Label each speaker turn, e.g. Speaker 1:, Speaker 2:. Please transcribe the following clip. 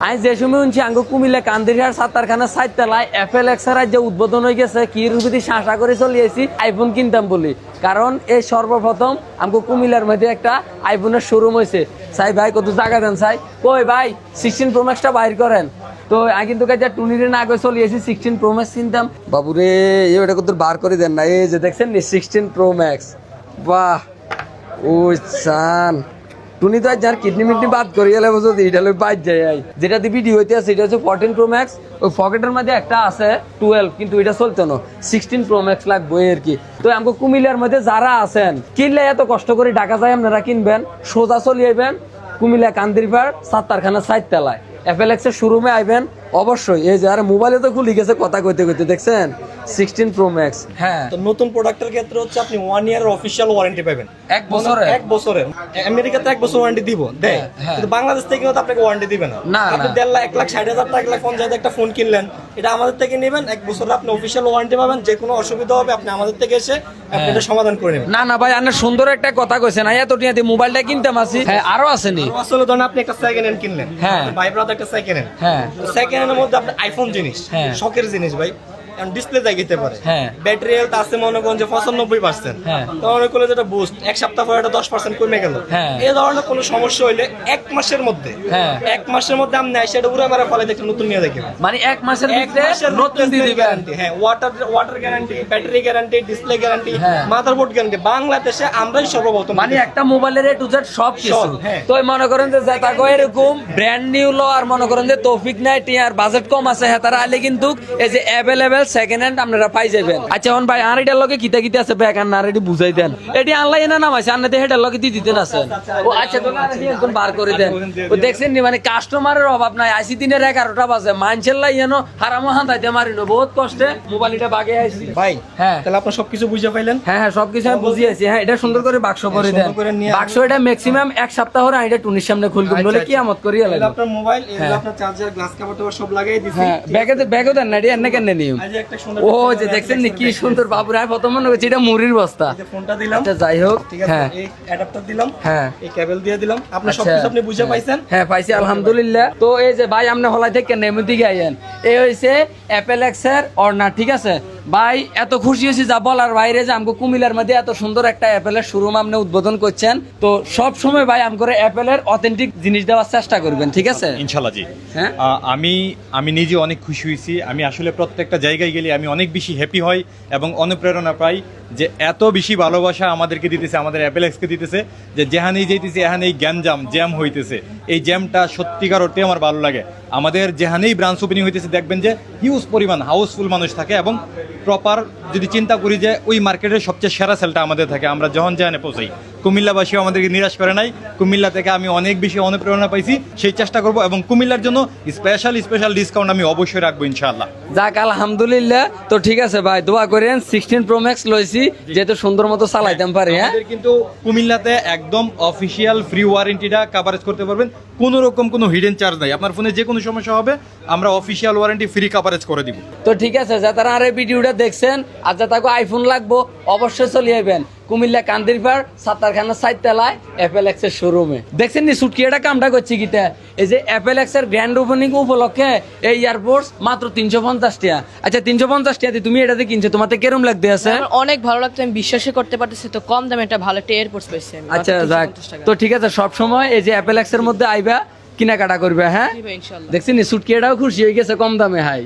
Speaker 1: আমি যে সময় শুনছি আঙ্গু কুমিল্লা কান্দিরহাট সাত্তারখানা সাইতলায় অ্যাপেল এক্সের যে উদ্বোধন হয়ে গেছে কি রুপিতে শাঁসা করে চলিয়েছি আইফোন কিনতাম বলি, কারণ এই সর্বপ্রথম আমগো কুমিল্লার মধ্যে একটা আইফোনের শোরুম হয়েছে। সাই ভাই কত জায়গা দেন সাই, কই ভাই 16 প্রো ম্যাক্সটা বাইর করেন। তো আমি কিন্তু টুনিরে না আগে চলিয়েছি 16 প্রো ম্যাক্স কিনতাম। বাবুরে এটা কত বার করে দেন না, এই যে দেখছেন 16 প্রো ম্যাক্স, বাহ ওই চান টুনি তো যার কিডনি মিডনি বাদ করি এলে বুঝো এটা বাদ যায়। যেটা ভিডিও হইতে আছে এটা হচ্ছে 14 প্রো ম্যাক্স, ওই পকেটের মধ্যে একটা আছে 12, কিন্তু এটা চলতো না, 16 প্রো ম্যাক্স লাগবে আর কি। তো আমাকে কুমিল্লার মধ্যে যারা আছেন কিনলে এত কষ্ট করে ঢাকা যায় আপনারা কিনবেন, সোজা চলে আইবেন কুমিল্লা কান্দিরপাড় সাত্তারখানা সাইতলায় অ্যাপেল এক্সের শোরুমে আইবেন অবশ্যই। এই যে আর মোবাইলে তো খুলে গেছে কথা কইতে কইতে, দেখছেন 16 প্রো ম্যাক্স। হ্যাঁ,
Speaker 2: তো নতুন প্রোডাক্টের ক্ষেত্রে হচ্ছে আপনি 1 ইয়ারের অফিশিয়াল ওয়ারেন্টি পাবেন,
Speaker 1: 1 বছরের।
Speaker 2: 1 বছরের আমেরিকাতে 1 বছর ওয়ারেন্টি দিব দেয়, কিন্তু বাংলাদেশ থেকে কিন্তু আপনাকে ওয়ারেন্টি দিবে না। আপনি 1.5 লাখ 1,60,000 টাকা 1,50,000 একটা ফোন কিনলেন, এটা আমাদের থেকে নেবেন, 1 বছরের আপনি অফিশিয়াল ওয়ারেন্টি পাবেন। যে কোনো অসুবিধা হবে আপনি আমাদের থেকে এসে আপনি এটা সমাধান করে নেবেন।
Speaker 1: না না ভাই, আপনি সুন্দর একটা কথা কইছেন, এত টিয়া দিয়ে মোবাইলটা কিনতাম আসি। হ্যাঁ, আরো আছে নি,
Speaker 2: আসলে ধরুন আপনি একটা সেকেন্ড হ্যান্ড কিনলেন,
Speaker 1: হ্যাঁ
Speaker 2: ভাই ব্রাদার একটা সেকেন্ড হ্যান্ড,
Speaker 1: হ্যাঁ
Speaker 2: সেকেন্ড হ্যান্ডের মধ্যে আপনি আইফোন জিনিস, শখের জিনিস ভাই, ডিসপ্লে জায়গাতে পারে, ব্যাটারি হেলথ আছে মনে করেন যে 95%, তো মনে করলে যেটা বুস্ট 1 সপ্তাহ পরে এটা 10% কমে গেল, এই ধরনের কোনো সমস্যা হইলে 1 মাসের মধ্যে 1 মাসের মধ্যে আপনি সেটা উড়ে মারা ফলে দেখতে নতুন নিয়ে দেখবেন,
Speaker 1: মানে 1 মাসের ভিতরে নতুন দিয়ে দিবেন।
Speaker 2: হ্যাঁ, water guarantee, battery guarantee, display guarantee, motherboard guarantee, বাংলাদেশে আমরাই সর্বপ্রথম, মানে
Speaker 1: একটা মোবাইলের এ টু জেড সব কিছু। তো মনে করেন যে তাকে এরকম ব্র্যান্ড নিউ লো আর মনে করেন যে তৌফিক নাই টিয়ার বাজেট কম আছে, হ্যাঁ তারা আইলে কিন্তু এই যে অ্যাভেলেবেল সেকেন্ড হ্যান্ড আপনারা পাই যাবেন। আচ্ছা এখন ভাই আর এটার লগে কিতা কিতা আছে ব্যাগ আর না রেডি বুঝাই দেন, এটি অনলাইনে না নামাইছে আনতে হেটার লগে দিয়ে দিতেন আছেন। ও আচ্ছা, তো এখন বার করে দেন। ও দেখছেন নি, মানে কাস্টমারের অভাব নাই, আইসি দিনের 11টা বাজে মানছেন লাই যেন হারামো হান্দাইতে মারিনো বহুত কষ্টে মোবাইলটা বাগে আইছি
Speaker 2: ভাই।
Speaker 1: হ্যাঁ,
Speaker 2: তাহলে আপনারা সবকিছু বুঝে পাইলেন।
Speaker 1: হ্যাঁ হ্যাঁ, সবকিছু আমি বুঝিয়েছি। হ্যাঁ, এটা সুন্দর করে বাক্স করে দেন, বাক্স এটা ম্যাক্সিমাম 1 সপ্তাহ হরে এটা টুনির সামনে খুলবো বলে কিয়ামত করিয়া লাগে।
Speaker 2: আপনার মোবাইল এই আপনার চার্জার গ্লাস কভার তো সব লাগাই দিছি।
Speaker 1: হ্যাঁ, ব্যাগে দেন না, এটি এনে কেন নিয়ম। ও যে দেখছেন নি কি সুন্দর বাবুর, আমি প্রথম মনে করছি এটা মুড়ির বস্তা।
Speaker 2: এই যে ফোনটা দিলাম,
Speaker 1: আচ্ছা যাই হোক,
Speaker 2: ঠিক আছে, এই অ্যাডাপ্টার দিলাম,
Speaker 1: হ্যাঁ
Speaker 2: এই কেবল দিয়ে দিলাম, আপনি সবকিছু আপনি বুঝে পাইছেন।
Speaker 1: হ্যাঁ পাইছি আলহামদুলিল্লাহ। তো এই যে ভাই আপনি হলাই থেকে নেমে দিকে আইয়েন, এই হইছে অ্যাপেল এক্সের অর্নার, ঠিক আছে ভাই। এত খুশি হয়েছি যা বলার বাইরে, যে আমগো কুমিল্লার মধ্যে এত সুন্দর একটা অ্যাপেলের শোরুম আপনি উদ্বোধন করছেন। তো সব সময় ভাই আমগরে অ্যাপেলের অথেন্টিক জিনিস দেওয়ার চেষ্টা করবেন, ঠিক আছে
Speaker 3: ইনশাআল্লাহ জি। হ্যাঁ, আমি নিজে অনেক খুশি হয়েছি। আমি আসলে প্রত্যেকটা জায়গায় গেলে আমি অনেক বেশি হ্যাপি হই এবং অনুপ্রেরণা পাই যে এত বেশি ভালোবাসা আমাদেরকে দিতেছে, আমাদের অ্যাপেল এক্সকে দিতেছে, যে যেখানেই যাইতেছে এখানেই জ্যাম হইতেছে। এই জ্যামটা সত্যিকার অর্থে আমার ভালো লাগে। আমাদের যেখানেই ব্রাঞ্চ ওপেনিং হইতেছে দেখবেন যে হিউজ পরিমাণ হাউসফুল মানুষ থাকে, এবং প্রপার যদি চিন্তা করি যে ওই মার্কেটের সবচেয়ে সেরা সেলটা আমাদের থাকে। আমরা যখন যেখানে পৌঁছাই, কুমিল্লাবাসীও আমাদেরকে নিরাশ করে নাই। কুমিল্লা থেকে আমি অনেক বেশি অনুপ্রেরণা পাইছি, সেই চেষ্টা করব, এবং কুমিল্লার জন্য স্পেশাল ডিসকাউন্ট আমি অবশ্যই রাখবো ইনশাআল্লাহ।
Speaker 1: যাক আলহামদুলিল্লাহ। তো ঠিক আছে ভাই, দোয়া করেন 16 প্রো ম্যাক্স লইছি যেহেতু সুন্দর মতো চালাইতাম পারি। হ্যাঁ,
Speaker 3: আমাদের কিন্তু কুমিল্লাতে একদম অফিসিয়াল ফ্রি ওয়ারেন্টিটা কভারেজ করতে পারবেন, কোনো রকম কোনো হিডেন চার্জ নাই। আপনার ফোনে যে কোনো সমস্যা হবে আমরা অফিসিয়াল ওয়ারেন্টি ফ্রি কভারেজ করে দিব।
Speaker 1: তো ঠিক আছে, যা তারা আর এই ভিডিওটা দেখছেন আর যা তাকে আইফোন লাগবো অবশ্যই চলে যাবেন কুমিল্লা কান্দিরপাড় সাত্তারখানা সাইতলায় অ্যাপেল এক্সের শোরুমে। দেখছেন নি সুটকি এটা কামটা করছি কিতা, এই যে অ্যাপেল এক্সের গ্র্যান্ড ওপেনিং উপলক্ষে এই এয়ারপোর্টস মাত্র 350 টাকা। আচ্ছা 350 টাকা তুমি এটাতে কিনছো, তোমাতে কেরম লাগতে আছে?
Speaker 4: অনেক ভালো লাগতো, আমি বিশ্বাসই করতে পারতেছি তো কম দামে একটা ভালো একটা এয়ারপোর্টস পাইছি আমি।
Speaker 1: আচ্ছা যাক, তো ঠিক আছে, সব সময় এই যে অ্যাপেল এক্সের মধ্যে আইবা কেনাকাটা করবে। হ্যাঁ, দেখছেন নি সুটকি এটাও খুশি হয়ে গেছে কম দামে। হাই